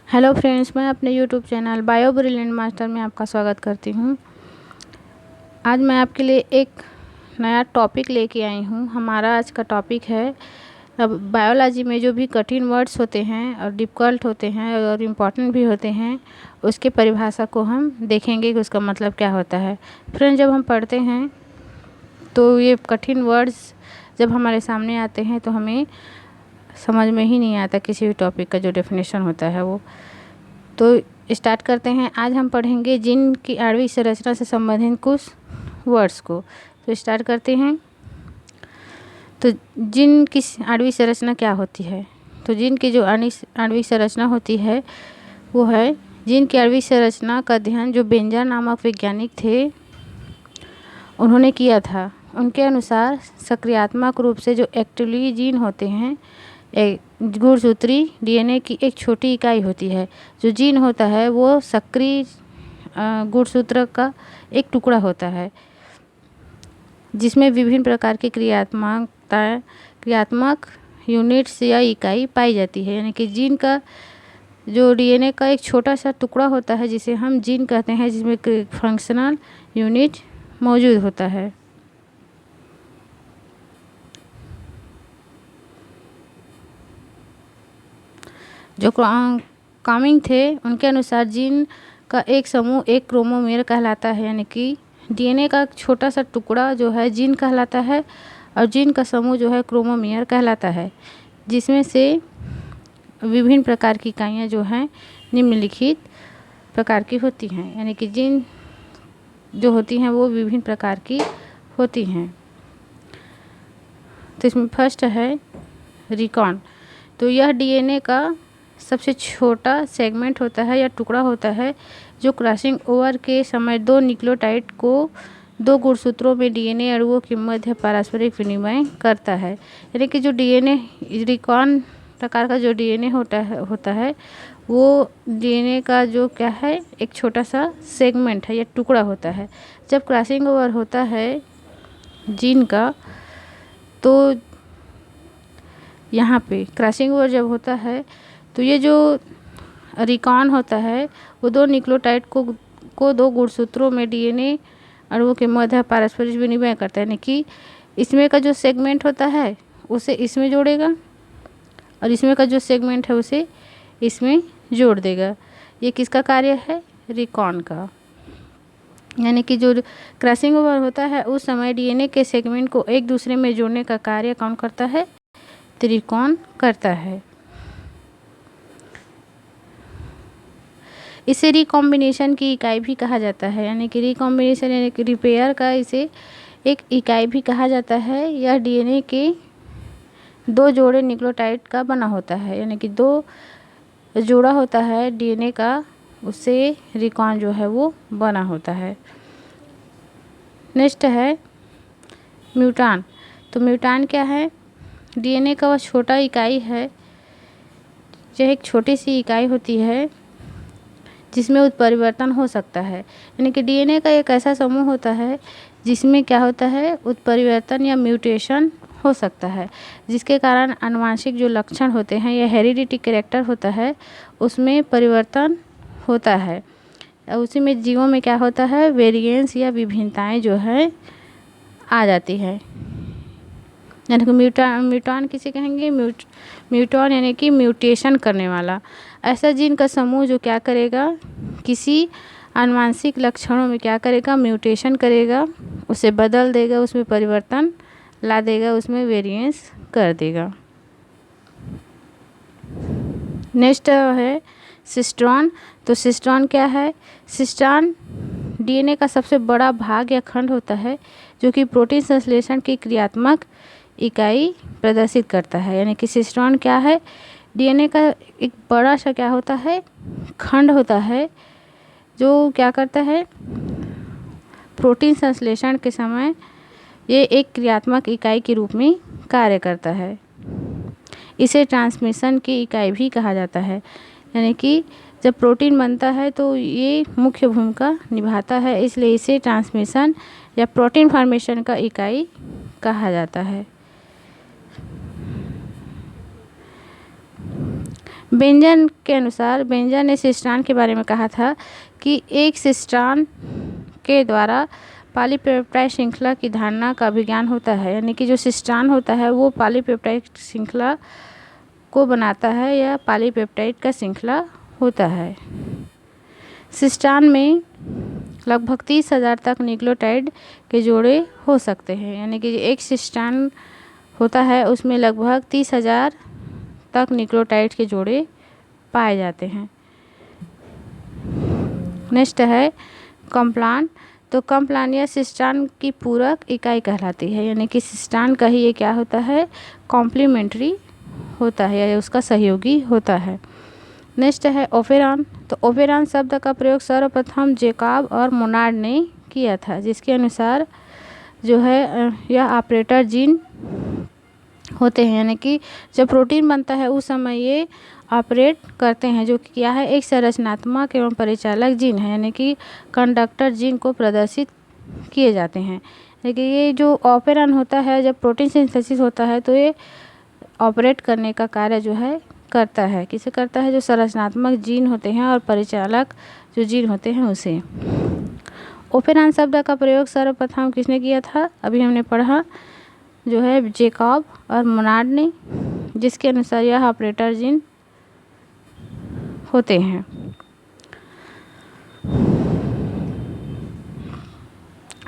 Hello friends, मैं अपने YouTube channel bio brilliant master में आपका स्वागत करती हूँ। आज मैं आपके लिए एक नया टॉपिक लेके आई हूँ। हमारा आज का टॉपिक है अब बायोलॉजी में जो भी कठिन वर्ड्स होते हैं और डिफ़िकल्ट होते हैं और इम्पॉर्टेंट भी होते हैं, उसके परिभाषा को हम देखेंगे कि उसका मतलब क्या होता है। फ्रेंड्स, जब हम पढ़ते हैं तो ये कठिन वर्ड्स जब हमारे सामने आते हैं तो हमें समझ में ही नहीं आता किसी भी टॉपिक का जो डेफिनेशन होता है वो। तो स्टार्ट करते हैं। आज हम पढ़ेंगे जीन की आणविक संरचना से संबंधित कुछ वर्ड्स को। तो स्टार्ट करते हैं। तो जीन की आणविक संरचना क्या होती है? तो जीन की जो आणविक संरचना होती है वो है, जीन की आणविक संरचना का अध्ययन जो बेंजर नामक वैज्ञानिक थे उन्होंने किया था। उनके अनुसार सक्रियात्मक रूप से जो एक्टिवली जीन होते हैं, एक गुणसूत्री डीएनए की एक छोटी इकाई होती है। जो जीन होता है वो सक्रिय गुणसूत्र का एक टुकड़ा होता है जिसमें विभिन्न प्रकार की क्रियात्मक यूनिट्स या इकाई पाई जाती है। यानी कि जीन का जो डीएनए का एक छोटा सा टुकड़ा होता है जिसे हम जीन कहते हैं, जिसमें फंक्शनल यूनिट मौजूद होता है। जो कामिंग थे उनके अनुसार जीन का एक समूह एक क्रोमोसोम कहलाता है। यानी कि डीएनए का छोटा सा टुकड़ा जो है जीन कहलाता है और जीन का समूह जो है क्रोमोसोम कहलाता है, जिसमें से विभिन्न प्रकार की इकाइयाँ जो हैं निम्नलिखित प्रकार की होती हैं। यानी कि जीन जो होती हैं वो विभिन्न प्रकार की होती हैं। तो इसमें फर्स्ट है रिकॉन। तो यह डीएनए का सबसे छोटा सेगमेंट होता है या टुकड़ा होता है जो क्रॉसिंग ओवर के समय दो न्यूक्लियोटाइड को दो गुणसूत्रों में डीएनए अणुओं के मध्य पारस्परिक विनिमय करता है। यानी कि जो डीएनए रिकॉन प्रकार का जो डीएनए होता है वो डीएनए का जो क्या है, एक छोटा सा सेगमेंट है या टुकड़ा होता है। जब क्रॉसिंग ओवर होता है जीन का, तो यहाँ पे क्रॉसिंग ओवर जब होता है तो ये जो रिकॉन होता है वो दो न्यूक्लियोटाइड को दो गुणसूत्रों में डीएनए अणुओं के मध्य पारस्परिक विनिमय करता है। यानी कि इसमें का जो सेगमेंट होता है उसे इसमें जोड़ेगा और इसमें का जो सेगमेंट है उसे इसमें जोड़ देगा। ये किसका कार्य है? रिकॉन का। यानी कि जो क्रॉसिंग ओवर होता है उस समय डीएनए के सेगमेंट को एक दूसरे में जोड़ने का कार्य कौन करता है? त्रिकोण करता है। इसे रिकॉम्बिनेशन की इकाई भी कहा जाता है। यानी कि रिकॉम्बिनेशन यानी कि रिपेयर का इसे एक इकाई भी कहा जाता है। यह डीएनए के दो जोड़े न्यूक्लियोटाइड का बना होता है। यानी कि दो जोड़ा होता है डीएनए का, उससे रिकॉन जो है वो बना होता है। नेक्स्ट है म्यूटान। तो म्यूटान क्या है? डीएनए का वह छोटा इकाई है, यह एक छोटी सी इकाई होती है जिसमें उत्परिवर्तन हो सकता है। यानी कि डीएनए का एक ऐसा समूह होता है जिसमें क्या होता है, उत्परिवर्तन या म्यूटेशन हो सकता है, जिसके कारण आनुवंशिक जो लक्षण होते हैं या हेरिडिटी कैरेक्टर होता है उसमें परिवर्तन होता है। उसी में जीवों में क्या होता है, वेरिएंस या विभिन्नताएं जो है आ जाती है। यानी कि म्यूटान किसे कहेंगे? म्यूटॉन यानी कि म्यूटेशन करने वाला ऐसा जीन का समूह जो क्या करेगा, किसी आनुवंशिक लक्षणों में क्या करेगा, म्यूटेशन करेगा, उसे बदल देगा, उसमें परिवर्तन ला देगा, उसमें वेरिएंस कर देगा। नेक्स्ट है सिस्ट्रॉन। तो सिस्ट्रॉन क्या है? सिस्ट्रॉन डीएनए का सबसे बड़ा भाग या खंड होता है जो कि प्रोटीन संश्लेषण की क्रियात्मक इकाई प्रदर्शित करता है। यानी कि सिस्ट्रॉन क्या है? डीएनए का एक बड़ा सा क्या होता है, खंड होता है जो क्या करता है, प्रोटीन संश्लेषण के समय ये एक क्रियात्मक इकाई के रूप में कार्य करता है। इसे ट्रांसमिशन की इकाई भी कहा जाता है। यानी कि जब प्रोटीन बनता है तो ये मुख्य भूमिका निभाता है, इसलिए इसे ट्रांसमिशन या प्रोटीन फॉर्मेशन का इकाई कहा जाता है। बेंजन के अनुसार, बेंजन ने सिस्टान के बारे में कहा था कि एक सिस्टान के द्वारा पॉलीपेप्टाइड श्रृंखला की धारणा का अभिज्ञान होता है, यानी कि जो सिस्टान होता है वो पॉलीपेप्टाइड श्रृंखला को बनाता है या पॉलीपेप्टाइड का श्रृंखला होता है। सिस्टान में लगभग 30,000 तक न्यूक्लियोटाइड के जोड़े हो सकते हैं, यानी कि एक सिस्टान होता है उसमें लगभग 30,000 तक न्यूक्लियोटाइड के जोड़े पाए जाते हैं। नेक्स्ट है कॉम्प्लान। तो कॉम्प्लान या सिस्टान की पूरक इकाई कहलाती है, यानी कि सिस्टान का ही ये क्या होता है, कॉम्प्लीमेंट्री होता है या उसका सहयोगी होता है। नेक्स्ट है ओपेरॉन। तो ओपेरॉन शब्द का प्रयोग सर्वप्रथम जैकब और मोनार्ड ने किया था, जिसके अनुसार जो है यह ऑपरेटर जीन होते हैं, यानी कि जब प्रोटीन बनता है उस समय ये ऑपरेट करते हैं, जो कि क्या है, एक संरचनात्मक एवं परिचालक जीन है, यानी कि कंडक्टर जीन को प्रदर्शित किए जाते हैं। लेकिन ये जो ऑपेरॉन होता है, जब प्रोटीन सिंथेसिस होता है तो ये ऑपरेट करने का कार्य जो है करता है। किसे करता है, जो संरचनात्मक जीन होते हैं और परिचालक जो जीन होते हैं उसे। ओपेरॉन शब्द का प्रयोग सर्वप्रथम किसने किया था, अभी हमने पढ़ा, जो है जैकब और मोनार्ड ने, जिसके अनुसार यह ऑपरेटर जीन होते हैं।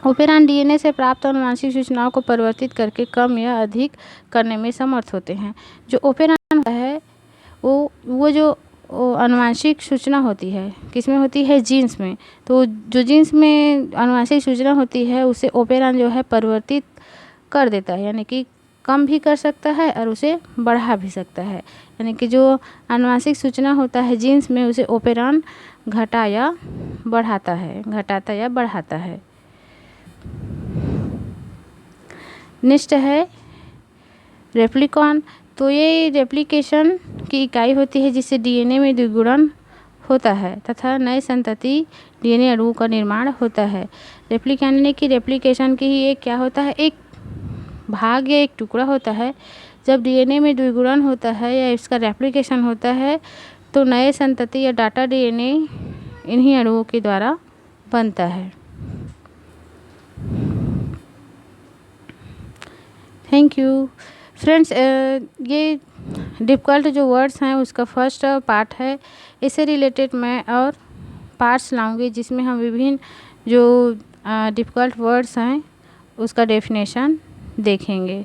ओपेरॉन डीएनए से प्राप्त आनुवंशिक सूचनाओं को परिवर्तित करके कम या अधिक करने में समर्थ होते हैं। जो ओपेरॉन है वो जो आनुवंशिक सूचना होती है किसमें होती है, जीन्स में। तो जो जीन्स में आनुवंशिक सूचना होती है उसे ओपेरॉन जो है परिवर्तित कर देता है, यानी कि कम भी कर सकता है और उसे बढ़ा भी सकता है, यानी कि जो आनुवंशिक सूचना होता है जीन्स में उसे ओपेरॉन घटाता या बढ़ाता है। नेक्स्ट है रेप्लिकॉन। तो ये रेप्लिकेशन की इकाई होती है जिससे डीएनए में द्विगुणन होता है तथा नए संतति डीएनए अणुओं का निर्माण होता है। रेप्लिकेशन की रेप्लिकेशन की ही एक क्या होता है, एक भाग या एक टुकड़ा होता है। जब डीएनए में द्विगुणन होता है या इसका रेप्लिकेशन होता है तो नए संतति या डाटा डीएनए इन्हीं अणुओं के द्वारा बनता है। Thank you friends. ये डिफ़िकल्ट जो वर्ड्स हैं उसका फर्स्ट पार्ट है, इससे रिलेटेड मैं और पार्ट्स लाऊंगी जिसमें हम विभिन्न जो डिफ़िकल्ट वर्ड्स हैं उसका डेफिनेशन देखेंगे।